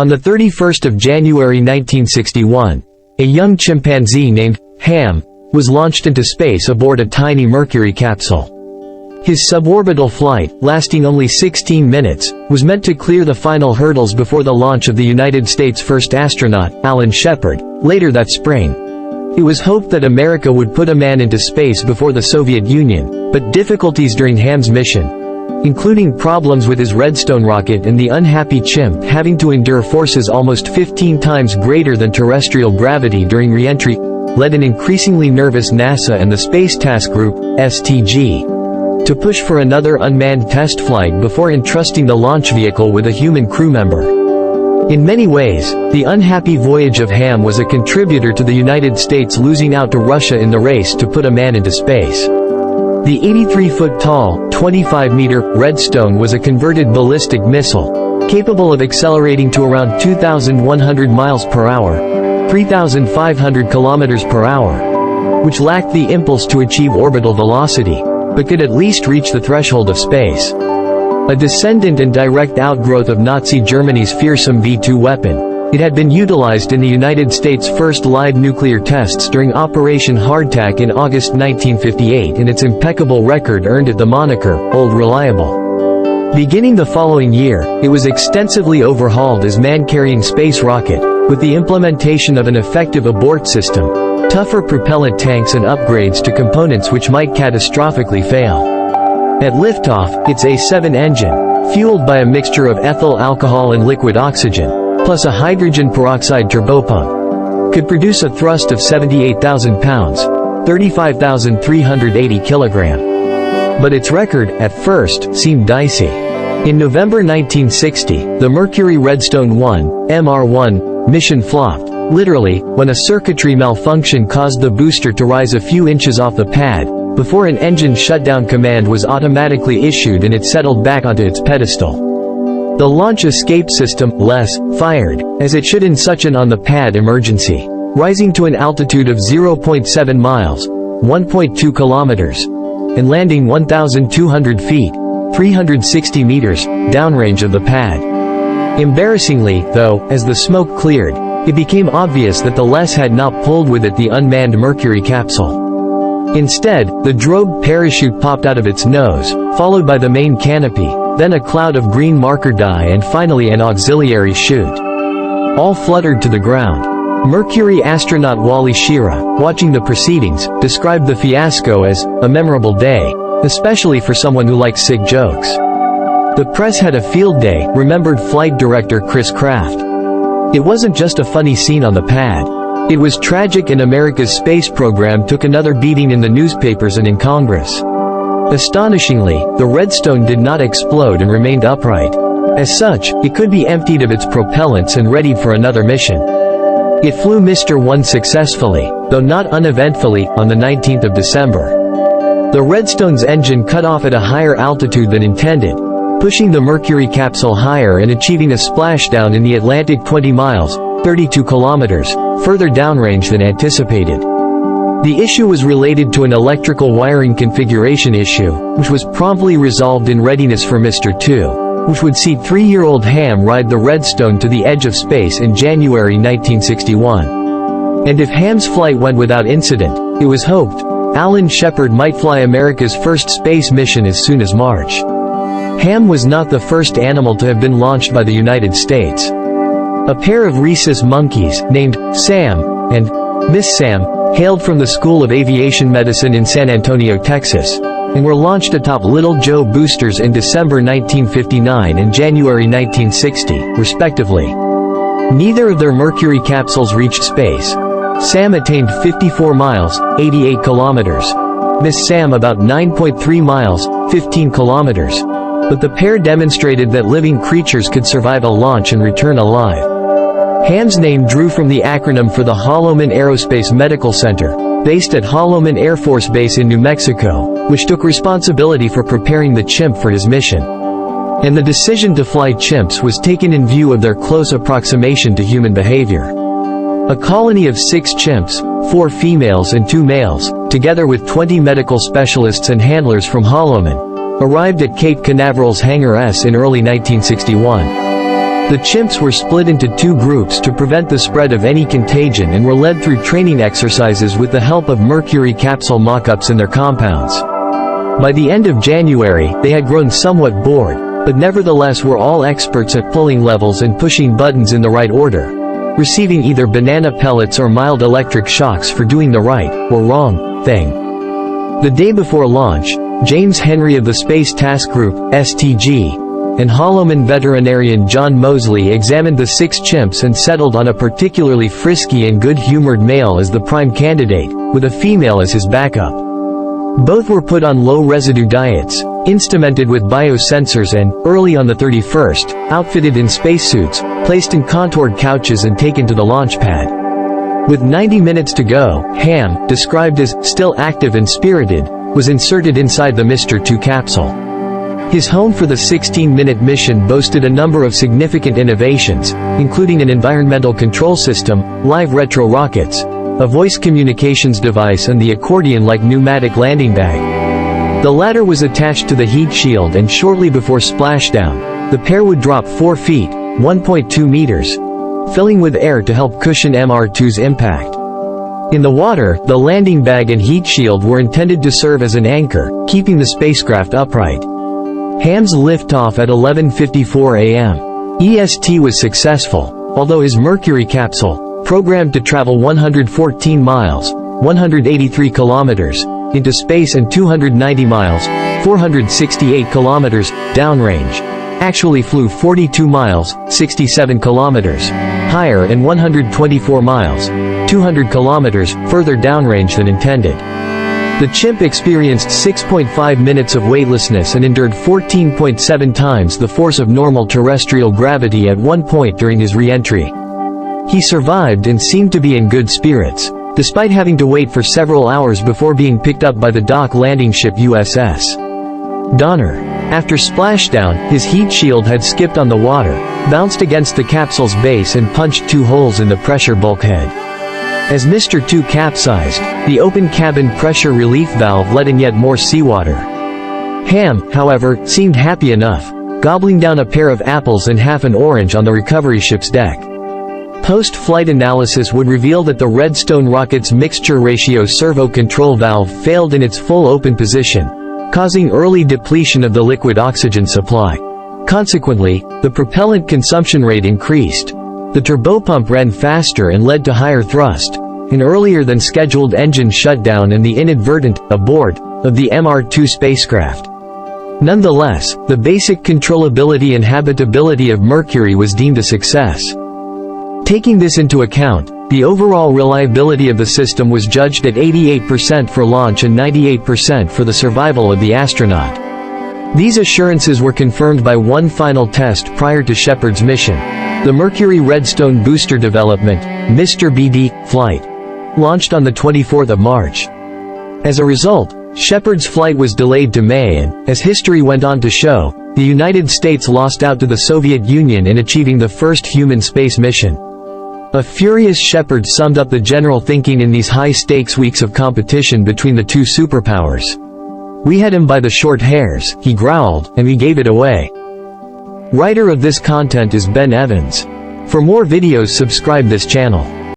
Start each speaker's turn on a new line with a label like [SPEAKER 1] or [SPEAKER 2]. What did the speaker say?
[SPEAKER 1] On the 31st of January 1961, a young chimpanzee named Ham was launched into space aboard a tiny Mercury capsule. His suborbital flight, lasting only 16 minutes, was meant to clear the final hurdles before the launch of the United States' first astronaut, Shepard, later that spring. It was hoped that America would put a man into space before the Soviet Union, but difficulties during Ham's mission, including problems with his Redstone rocket and the unhappy chimp having to endure forces almost 15 times greater than terrestrial gravity during re-entry, led an increasingly nervous NASA and the Space Task Group, STG, to push for another unmanned test flight before entrusting the launch vehicle with a human crew member. In many ways, the unhappy voyage of Ham was a contributor to the United States losing out to Russia in the race to put a man into space. The 83-foot-tall, 25-meter Redstone was a converted ballistic missile, capable of accelerating to around 2,100 miles per hour, 3,500 kilometers per hour, which lacked the impulse to achieve orbital velocity, but could at least reach the threshold of space. A descendant and direct outgrowth of Nazi Germany's fearsome V-2 weapon, it had been utilized in the United States' first live nuclear tests during Operation Hardtack in August 1958, and its impeccable record earned it the moniker, Old Reliable. Beginning the following year, it was extensively overhauled as man-carrying space rocket, with the implementation of an effective abort system, tougher propellant tanks and upgrades to components which might catastrophically fail. At liftoff, its A7 engine, fueled by a mixture of ethyl alcohol and liquid oxygen, plus a hydrogen peroxide turbopump, could produce a thrust of 78,000 pounds, 35,380 kilograms. But its record, at first, seemed dicey. In November 1960, the Mercury Redstone 1, MR1, mission flopped, literally, when a circuitry malfunction caused the booster to rise a few inches off the pad, before an engine shutdown command was automatically issued and it settled back onto its pedestal. The launch escape system, LES, fired, as it should in such an on-the-pad emergency, rising to an altitude of 0.7 miles, 1.2 kilometers, and landing 1,200 feet, 360 meters, downrange of the pad. Embarrassingly, though, as the smoke cleared, it became obvious that the LES had not pulled with it the unmanned Mercury capsule. Instead, the drogue parachute popped out of its nose, followed by the main canopy, then a cloud of green marker dye and finally an auxiliary chute. All fluttered to the ground. Mercury astronaut Wally Schirra, watching the proceedings, described the fiasco as a memorable day, especially for someone who likes sick jokes. The press had a field day, remembered flight director Chris Kraft. It wasn't just a funny scene on the pad. It was tragic, and America's space program took another beating in the newspapers and in Congress. Astonishingly, the Redstone did not explode and remained upright. As such, it could be emptied of its propellants and readied for another mission. It flew Mr. 1 successfully, though not uneventfully, on the 19th of December. The Redstone's engine cut off at a higher altitude than intended, pushing the Mercury capsule higher and achieving a splashdown in the Atlantic 20 miles, 32 kilometers, further downrange than anticipated. The issue was related to an electrical wiring configuration issue, which was promptly resolved in readiness for Mr. 2, which would see 3-year-old Ham ride the Redstone to the edge of space in January 1961. And if Ham's flight went without incident, it was hoped, Shepard might fly America's first space mission as soon as March. Ham was not the first animal to have been launched by the United States. A pair of rhesus monkeys, named Sam and Miss Sam, hailed from the School of Aviation Medicine in San Antonio, Texas, and were launched atop Little Joe boosters in December 1959 and January 1960, respectively. Neither of their Mercury capsules reached space. Sam attained 54 miles, 88 kilometers. Miss Sam about 9.3 miles, 15 kilometers. But the pair demonstrated that living creatures could survive a launch and return alive. Ham's name drew from the acronym for the Holloman Aerospace Medical Center, based at Holloman Air Force Base in New Mexico, which took responsibility for preparing the chimp for his mission. And the decision to fly chimps was taken in view of their close approximation to human behavior. A colony of 6 chimps, 4 females and 2 males, together with 20 medical specialists and handlers from Holloman, arrived at Cape Canaveral's Hangar S in early 1961. The chimps were split into two groups to prevent the spread of any contagion and were led through training exercises with the help of Mercury capsule mock-ups in their compounds. By the end of January, they had grown somewhat bored, but nevertheless were all experts at pulling levels and pushing buttons in the right order, receiving either banana pellets or mild electric shocks for doing the right, or wrong, thing. The day before launch, James Henry of the Space Task Group, STG, and Holloman veterinarian John Mosley examined the 6 chimps and settled on a particularly frisky and good-humored male as the prime candidate, with a female as his backup. Both were put on low-residue diets, instrumented with biosensors and, early on the 31st, outfitted in spacesuits, placed in contoured couches and taken to the launch pad. With 90 minutes to go, Ham, described as still active and spirited, was inserted inside the Mr. 2 capsule. His home for the 16-minute mission boasted a number of significant innovations, including an environmental control system, live retro rockets, a voice communications device and the accordion-like pneumatic landing bag. The latter was attached to the heat shield and shortly before splashdown, the pair would drop 4 feet, 1.2 meters, filling with air to help cushion MR2's impact. In the water, the landing bag and heat shield were intended to serve as an anchor, keeping the spacecraft upright. Ham's liftoff at 11:54 a.m. EST was successful, although his Mercury capsule, programmed to travel 114 miles, 183 kilometers, into space and 290 miles, 468 kilometers, downrange, actually flew 42 miles, 67 kilometers, higher and 124 miles, 200 kilometers, further downrange than intended. The chimp experienced 6.5 minutes of weightlessness and endured 14.7 times the force of normal terrestrial gravity at one point during his re-entry. He survived and seemed to be in good spirits, despite having to wait for several hours before being picked up by the dock landing ship USS Donner. After splashdown, his heat shield had skipped on the water, bounced against the capsule's base and punched 2 holes in the pressure bulkhead. As Mr. 2 capsized, the open cabin pressure relief valve let in yet more seawater. Ham, however, seemed happy enough, gobbling down a pair of apples and half an orange on the recovery ship's deck. Post-flight analysis would reveal that the Redstone rocket's mixture ratio servo control valve failed in its full open position, causing early depletion of the liquid oxygen supply. Consequently, the propellant consumption rate increased. The turbopump ran faster and led to higher thrust, an earlier than scheduled engine shutdown and the inadvertent abort of the MR2 spacecraft. Nonetheless, the basic controllability and habitability of Mercury was deemed a success. Taking this into account, the overall reliability of the system was judged at 88% for launch and 98% for the survival of the astronaut. These assurances were confirmed by one final test prior to Shepard's mission, the Mercury Redstone booster development, Mr. BD, flight, launched on the 24th of March. As a result, Shepard's flight was delayed to May and, as history went on to show, the United States lost out to the Soviet Union in achieving the first human space mission. A furious Shepard summed up the general thinking in these high-stakes weeks of competition between the two superpowers. "We had him by the short hairs," he growled, "and we gave it away." Writer of this content is Ben Evans. For more videos, subscribe this channel.